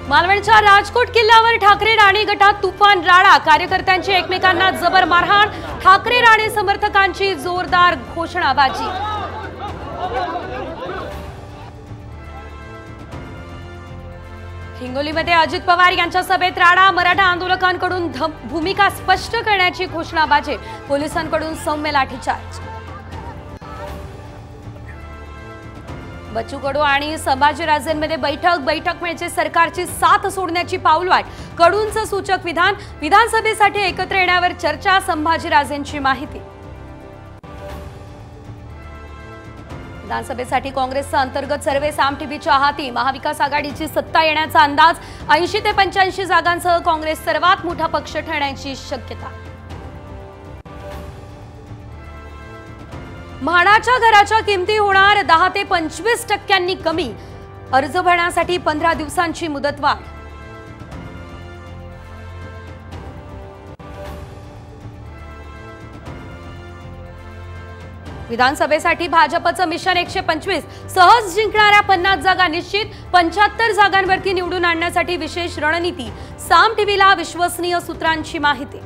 मालवणच्या राजकोट किल्ल्यावर ठाकरे राणे गटात तुफान राडा, कार्यकर्त्यांची एकमेकांना जबर मारहाण, ठाकरे राणे समर्थकांची जोरदार घोषणाबाजी। हिंगोलीमध्ये अजित पवार यांच्या सभेत राडा, मराठा आंदोलकांकडून भूमिका स्पष्ट करण्याची घोषणाबाजी, पोलिसांकडून सौम्य लाठीचार्ज। बच्चू कडू आणि संभाजीराजेंमध्ये बैठक म्हणजे सरकारची साथ सोडण्याची पाऊलवाट, कडूंचं सूचक विधान, विधानसभेसाठी एकत्र येण्यावर चर्चा, संभाजीराजेंची माहिती। विधानसभेसाठी काँग्रेसचा अंतर्गत सर्वे साम टीव्हीच्या हाती, महाविकास आघाडीची सत्ता येण्याचा अंदाज, 80 ते 85 जागांसह काँग्रेस सर्वात मोठा पक्ष ठरण्याची शक्यता। म्हाडाच्या घराच्या किमती होणार 10 ते 25% कमी, अर्ज भरण्यासाठी 15 दिवसांची मुदतवाढ। विधानसभेसाठी भाजपचं मिशन 125, सहज जिंकणाऱ्या 50 जागा निश्चित, 75 जागांवरती निवडून आणण्यासाठी विशेष रणनीती, साम टीव्हीला विश्वसनीय सूत्रांची माहिती।